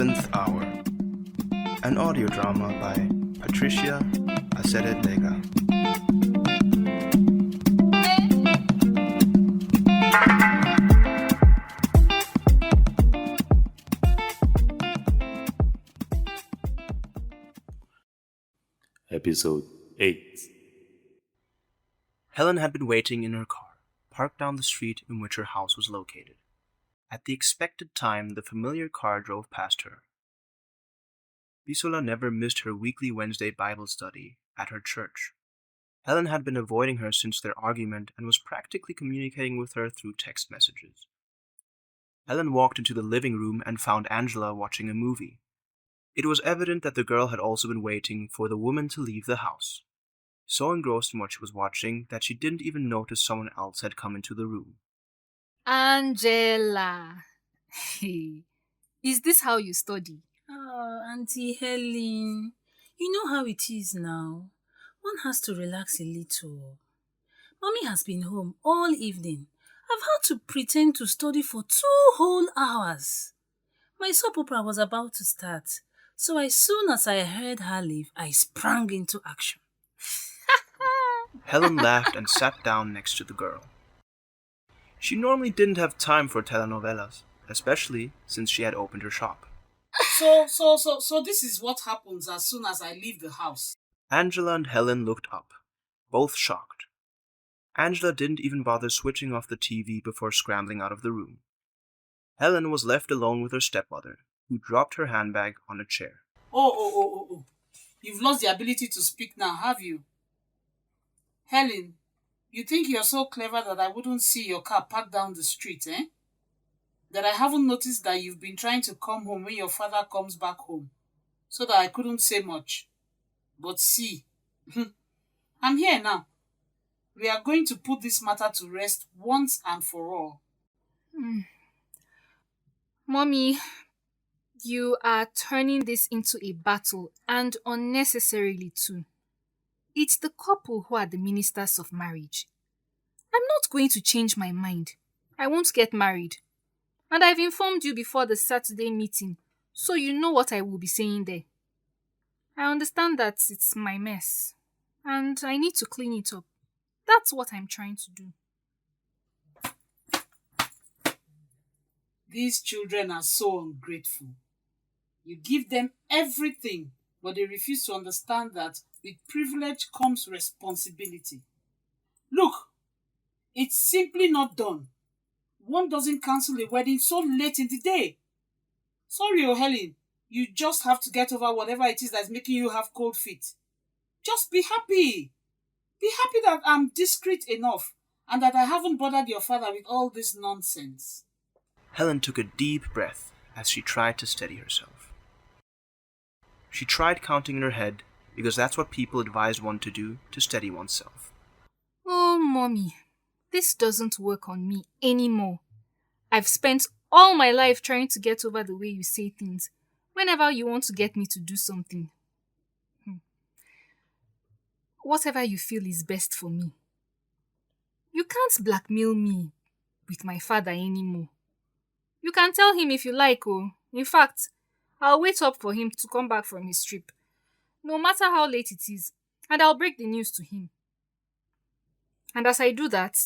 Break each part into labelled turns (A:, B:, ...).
A: 11th Hour, an audio drama by Patricia, Asedegbega.
B: Episode 8.
A: Helen had been waiting in her car, parked down the street in which her house was located. At the expected time, the familiar car drove past her. Bisola never missed her weekly Wednesday Bible study at her church. Helen had been avoiding her since their argument and was practically communicating with her through text messages. Helen walked into the living room and found Angela watching a movie. It was evident that the girl had also been waiting for the woman to leave the house, so engrossed in what she was watching that she didn't even notice someone else had come into the room.
C: Angela, is this how you study?
D: Oh, Auntie Helen, you know how it is now. One has to relax a little. Mommy has been home all evening. I've had to pretend to study for 2 whole hours. My soap opera was about to start, so as soon as I heard her leave, I sprang into action.
A: Helen laughed and sat down next to the girl. She normally didn't have time for telenovelas, especially since she had opened her shop.
E: So this is what happens as soon as I leave the house.
A: Angela and Helen looked up, both shocked. Angela didn't even bother switching off the TV before scrambling out of the room. Helen was left alone with her stepmother, who dropped her handbag on a chair.
E: Oh. You've lost the ability to speak now, have you? Helen, you think you're so clever that I wouldn't see your car parked down the street, eh? That I haven't noticed that you've been trying to come home when your father comes back home, so that I couldn't say much. But see, I'm here now. We are going to put this matter to rest once and for all.
C: Mommy, you are turning this into a battle, and unnecessarily too. It's the couple who are the ministers of marriage. I'm not going to change my mind. I won't get married. And I've informed you before the Saturday meeting, so you know what I will be saying there. I understand that it's my mess, and I need to clean it up. That's what I'm trying to do.
E: These children are so ungrateful. You give them everything, but they refuse to understand that with privilege comes responsibility. Look, it's simply not done. One doesn't cancel a wedding so late in the day. Sorry, Helen, you just have to get over whatever it is that's making you have cold feet. Just be happy. Be happy that I'm discreet enough and that I haven't bothered your father with all this nonsense.
A: Helen took a deep breath as she tried to steady herself. She tried counting in her head because that's what people advise one to do to steady oneself.
C: Oh, Mommy, this doesn't work on me anymore. I've spent all my life trying to get over the way you say things whenever you want to get me to do something. Whatever you feel is best for me. You can't blackmail me with my father anymore. You can tell him if you like, oh. In fact, I'll wait up for him to come back from his trip, no matter how late it is, and I'll break the news to him. And as I do that,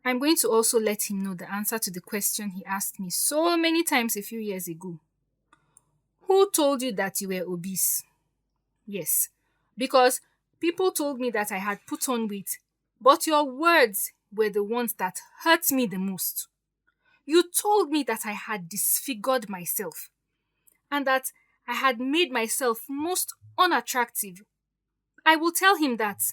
C: I'm going to also let him know the answer to the question he asked me so many times a few years ago. Who told you that you were obese? Yes, because people told me that I had put on weight, but your words were the ones that hurt me the most. You told me that I had disfigured myself, and that I had made myself most unattractive. I will tell him that.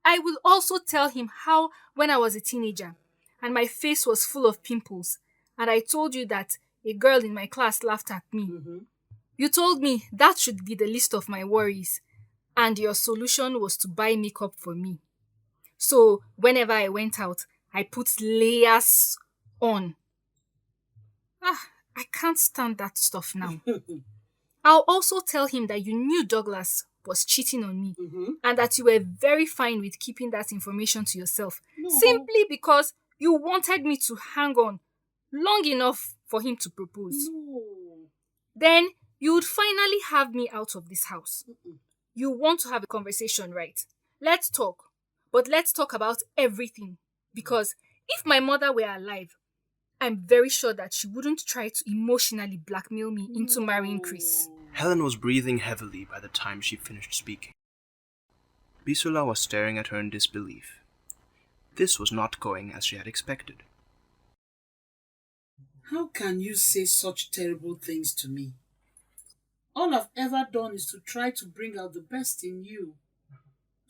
C: I will also tell him how when I was a teenager and my face was full of pimples and I told you that a girl in my class laughed at me. You told me that should be the least of my worries and your solution was to buy makeup for me. So whenever I went out, I put layers on. I can't stand that stuff now. I'll also tell him that you knew Douglas was cheating on me and that you were very fine with keeping that information to yourself simply because you wanted me to hang on long enough for him to propose.
E: No.
C: then you would finally have me out of this house. You want to have a conversation, right? Let's talk. But let's talk about everything. Because if my mother were alive, I'm very sure that she wouldn't try to emotionally blackmail me into marrying Chris.
A: Helen was breathing heavily by the time she finished speaking. Bisola was staring at her in disbelief. This was not going as she had expected.
E: How can you say such terrible things to me? All I've ever done is to try to bring out the best in you,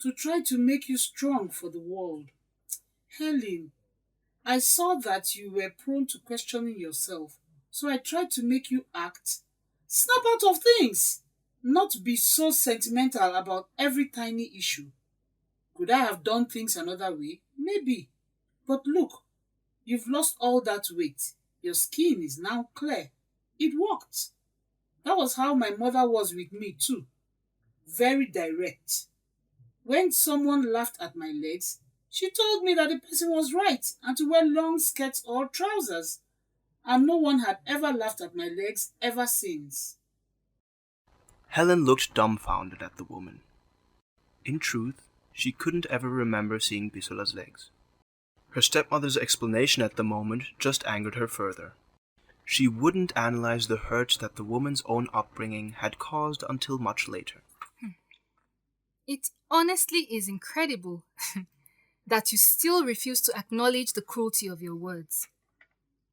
E: to try to make you strong for the world. Helen, I saw that you were prone to questioning yourself, so I tried to make you act. Snap out of things! Not be so sentimental about every tiny issue. Could I have done things another way? Maybe. But look, you've lost all that weight. Your skin is now clear. It worked. That was how my mother was with me too. Very direct. When someone laughed at my legs, she told me that the person was right and to wear long skirts or trousers. And no one had ever laughed at my legs ever since.
A: Helen looked dumbfounded at the woman. In truth, she couldn't ever remember seeing Bisola's legs. Her stepmother's explanation at the moment just angered her further. She wouldn't analyze the hurt that the woman's own upbringing had caused until much later.
C: It honestly is incredible that you still refuse to acknowledge the cruelty of your words.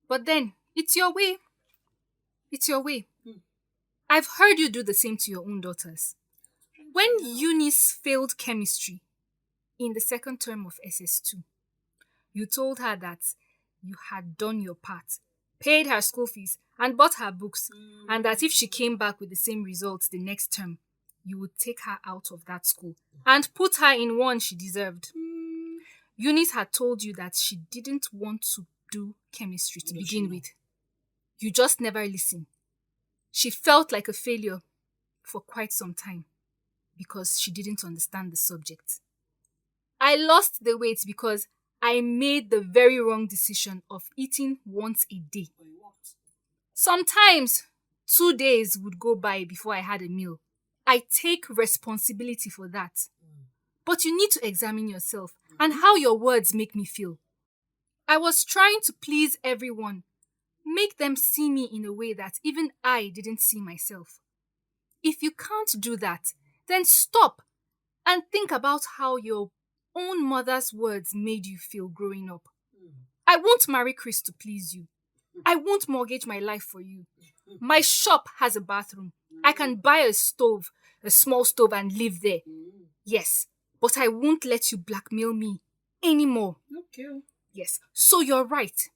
C: But then, it's your way. It's your way. I've heard you do the same to your own daughters. When Eunice failed chemistry in the second term of SS2, you told her that you had done your part, paid her school fees, and bought her books, and that if she came back with the same results the next term, you would take her out of that school and put her in one she deserved. Eunice had told you that she didn't want to do chemistry to begin with. You just never listened. She felt like a failure for quite some time because she didn't understand the subject. I lost the weight because I made the very wrong decision of eating once a day. Sometimes 2 days would go by before I had a meal. I take responsibility for that. But you need to examine yourself and how your words make me feel. I was trying to please everyone, make them see me in a way that even I didn't see myself. If you can't do that, then stop and think about how your own mother's words made you feel growing up. I won't marry Chris to please you. I won't mortgage my life for you. My shop has a bathroom. I can buy a stove, a small stove, and live there. Yes, but I won't let you blackmail me anymore.
E: Okay.
C: Yes, so you're right.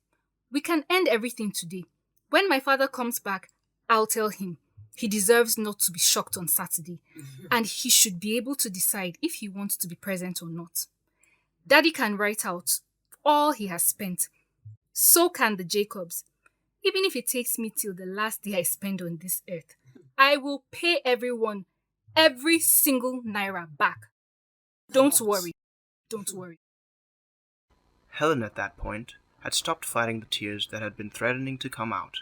C: We can end everything today. When my father comes back, I'll tell him he deserves not to be shocked on Saturday, and he should be able to decide if he wants to be present or not. Daddy can write out all he has spent. So can the Jacobs. Even if it takes me till the last day I spend on this earth, I will pay everyone every single naira back. Don't worry. Don't worry.
A: Helen, at that point, had stopped fighting the tears that had been threatening to come out.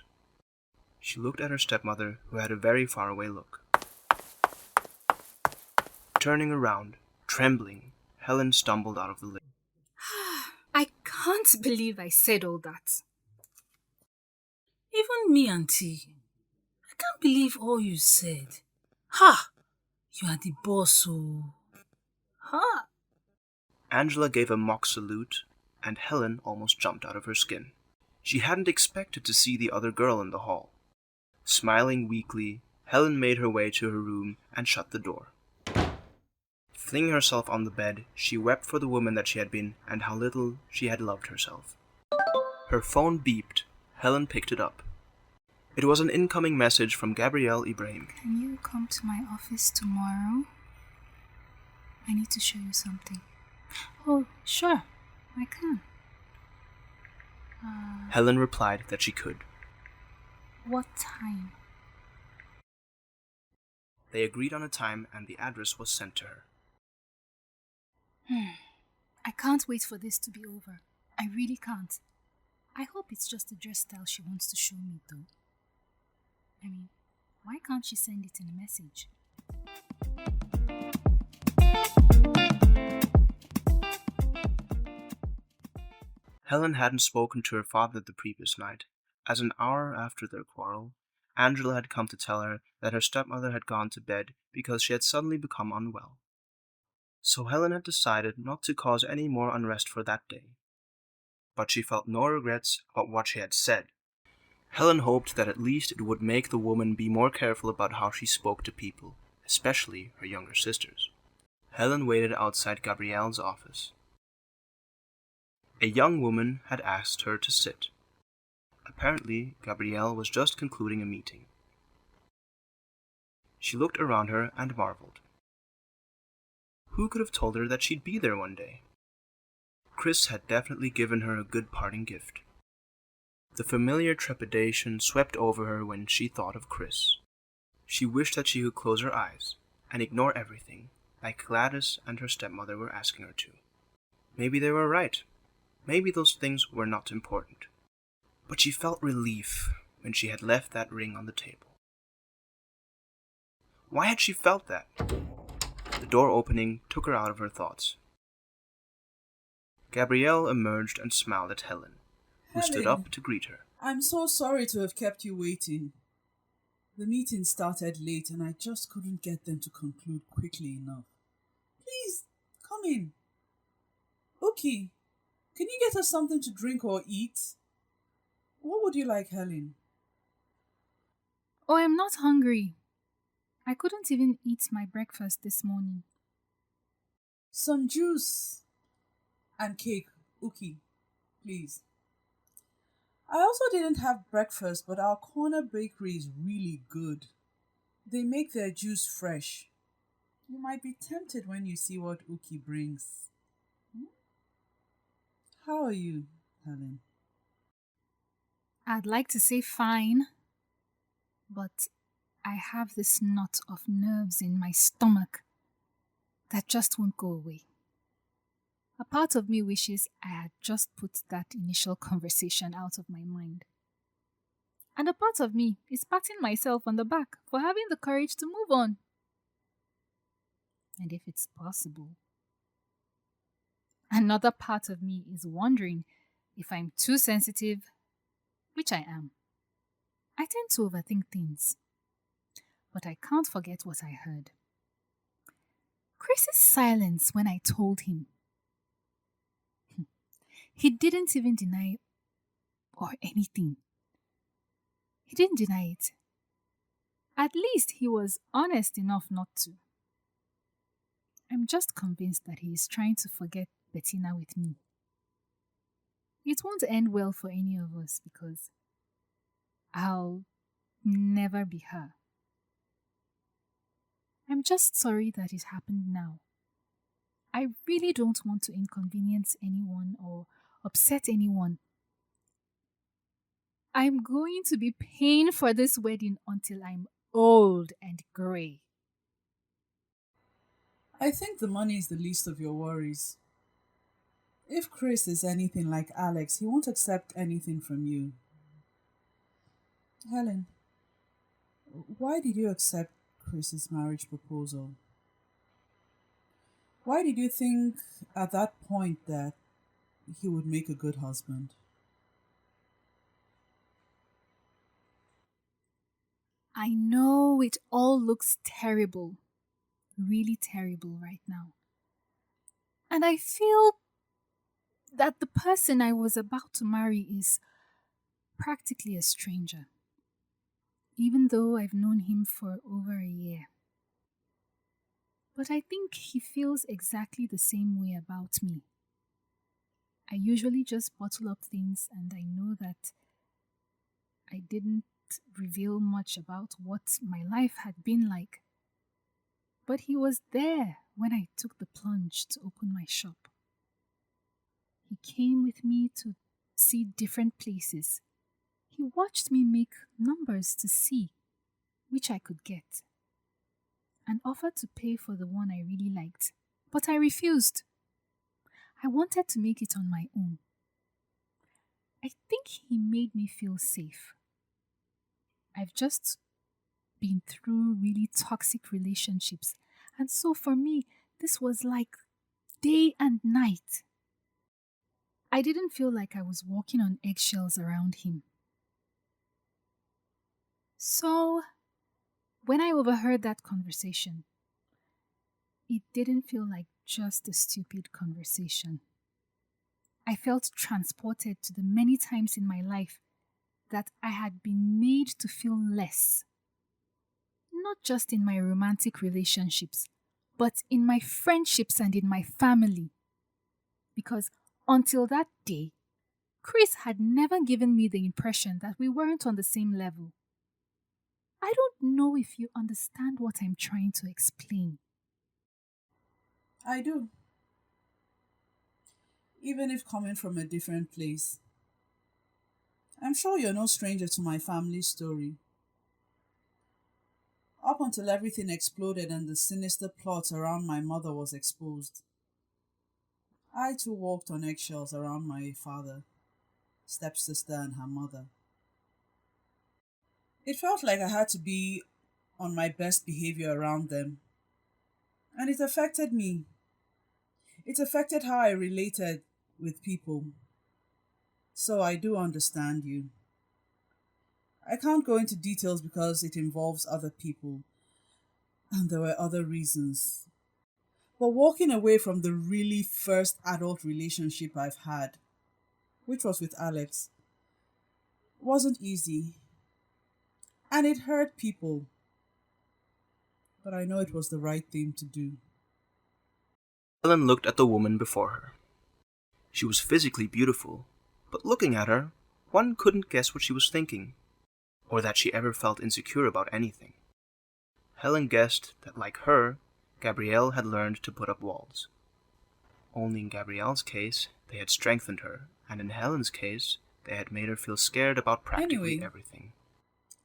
A: She looked at her stepmother, who had a very faraway look. Turning around, trembling, Helen stumbled out of the lift.
C: I can't believe I said all that.
D: Even me, Auntie. I can't believe all you said. Ha! You are the boss, oh. Ha!
A: Angela gave a mock salute, and Helen almost jumped out of her skin. She hadn't expected to see the other girl in the hall. Smiling weakly, Helen made her way to her room and shut the door. Flinging herself on the bed, she wept for the woman that she had been and how little she had loved herself. Her phone beeped. Helen picked it up. It was an incoming message from Gabrielle Ibrahim.
C: Can you come to my office tomorrow? I need to show you something. Oh, sure, I can.
A: Helen replied that she could.
C: What time?
A: They agreed on a time and the address was sent to her.
C: I can't wait for this to be over. I really can't. I hope it's just the dress style she wants to show me, though. I mean, Why can't she send it in a message?
A: Helen hadn't spoken to her father the previous night, as an hour after their quarrel, Angela had come to tell her that her stepmother had gone to bed because she had suddenly become unwell. So Helen had decided not to cause any more unrest for that day. But she felt no regrets about what she had said. Helen hoped that at least it would make the woman be more careful about how she spoke to people, especially her younger sisters. Helen waited outside Gabrielle's office. A young woman had asked her to sit. Apparently, Gabrielle was just concluding a meeting. She looked around her and marveled. Who could have told her that she'd be there one day? Chris had definitely given her a good parting gift. The familiar trepidation swept over her when she thought of Chris. She wished that she could close her eyes and ignore everything, like Gladys and her stepmother were asking her to. Maybe they were right. Maybe those things were not important. But she felt relief when she had left that ring on the table. Why had she felt that? The door opening took her out of her thoughts. Gabrielle emerged and smiled at Helen, who stood up to greet her.
B: I'm so sorry to have kept you waiting. The meeting started late and I just couldn't get them to conclude quickly enough. Please, come in. Okay, can you get us something to drink or eat? What would you like, Helen?
C: Oh, I'm not hungry. I couldn't even eat my breakfast this morning.
B: Some juice and cake, Uki, please. I also didn't have breakfast, but our corner bakery is really good. They make their juice fresh. You might be tempted when you see what Uki brings. How are you, Helen?
C: I'd like to say fine, but I have this knot of nerves in my stomach that just won't go away. A part of me wishes I had just put that initial conversation out of my mind. And a part of me is patting myself on the back for having the courage to move on. And if it's possible. Another part of me is wondering if I'm too sensitive, which I am. I tend to overthink things. But I can't forget what I heard. Chris's silence when I told him. He didn't even deny or anything. He didn't deny it. At least he was honest enough not to. I'm just convinced that he is trying to forget Bettina with me. It won't end well for any of us because I'll never be her. I'm just sorry that it happened now. I really don't want to inconvenience anyone or upset anyone. I'm going to be paying for this wedding until I'm old and grey.
B: I think the money is the least of your worries. If Chris is anything like Alex, he won't accept anything from you. Helen, why did you accept Chris's marriage proposal? Why did you think at that point that he would make a good husband?
C: I know it all looks terrible, really terrible right now. And I feel that the person I was about to marry is practically a stranger, even though I've known him for over a year. But I think he feels exactly the same way about me. I usually just bottle up things and I know that I didn't reveal much about what my life had been like. But he was there when I took the plunge to open my shop. He came with me to see different places. He watched me make numbers to see which I could get and offered to pay for the one I really liked. But I refused. I wanted to make it on my own. I think he made me feel safe. I've just been through really toxic relationships. And so for me, this was like day and night. I didn't feel like I was walking on eggshells around him. So, when I overheard that conversation, it didn't feel like just a stupid conversation. I felt transported to the many times in my life that I had been made to feel less. Not just in my romantic relationships, but in my friendships and in my family. Because until that day, Chris had never given me the impression that we weren't on the same level. I don't know if you understand what I'm trying to explain.
B: I do. Even if coming from a different place. I'm sure you're no stranger to my family story. Up until everything exploded and the sinister plot around my mother was exposed, I too walked on eggshells around my father, stepsister, and her mother. It felt like I had to be on my best behavior around them. And it affected me. It affected how I related with people. So I do understand you. I can't go into details because it involves other people. And there were other reasons. But walking away from the really first adult relationship I've had, which was with Alex, wasn't easy. And it hurt people. But I know it was the right thing to do.
A: Helen looked at the woman before her. She was physically beautiful, but looking at her, one couldn't guess what she was thinking, or that she ever felt insecure about anything. Helen guessed that, like her, Gabrielle had learned to put up walls. Only in Gabrielle's case, they had strengthened her, and in Helen's case, they had made her feel scared about practically everything.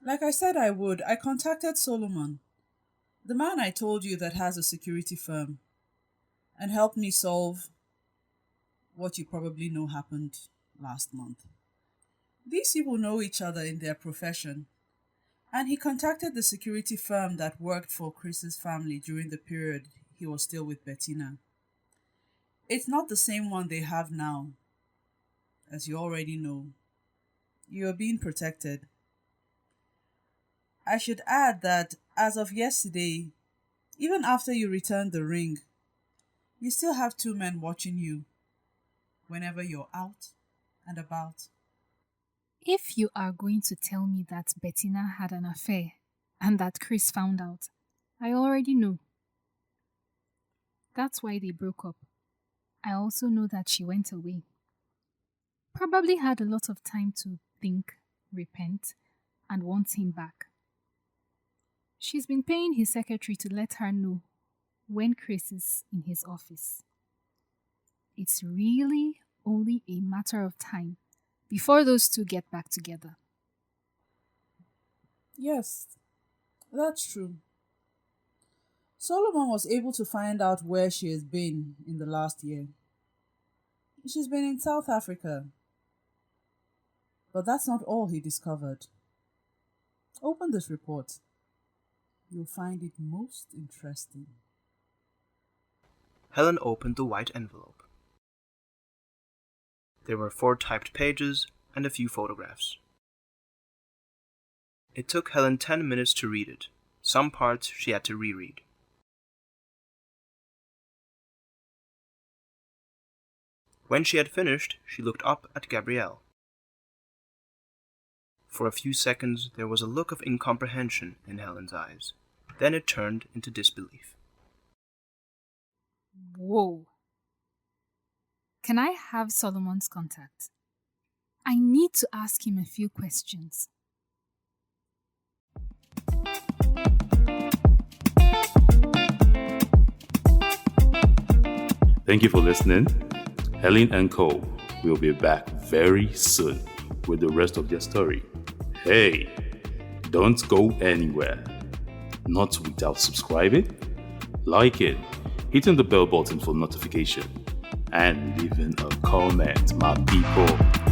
B: Like I said I would, I contacted Solomon, the man I told you that has a security firm, and helped me solve what you probably know happened last month. These people know each other in their profession, and he contacted the security firm that worked for Chris's family during the period he was still with Bettina. It's not the same one they have now. As you already know, you are being protected. I should add that as of yesterday, even after you returned the ring, you still have 2 men watching you whenever you're out and about.
C: If you are going to tell me that Bettina had an affair and that Chris found out, I already know. That's why they broke up. I also know that she went away. Probably had a lot of time to think, repent, and want him back. She's been paying his secretary to let her know when Chris is in his office. It's really only a matter of time before those two get back together.
B: Yes, that's true. Solomon was able to find out where she has been in the last year. She's been in South Africa. But that's not all he discovered. Open this report. You'll find it most interesting.
A: Helen opened the white envelope. There were 4 typed pages and a few photographs. It took Helen 10 minutes to read it. Some parts she had to reread. When she had finished, she looked up at Gabrielle. For a few seconds, there was a look of incomprehension in Helen's eyes. Then it turned into disbelief.
C: Whoa. Can I have Solomon's contact? I need to ask him a few questions.
F: Thank you for listening. Helen and Co. will be back very soon with the rest of their story. Hey, don't go anywhere. Not without subscribing, liking, hitting the bell button for notification, and leaving a comment, my people.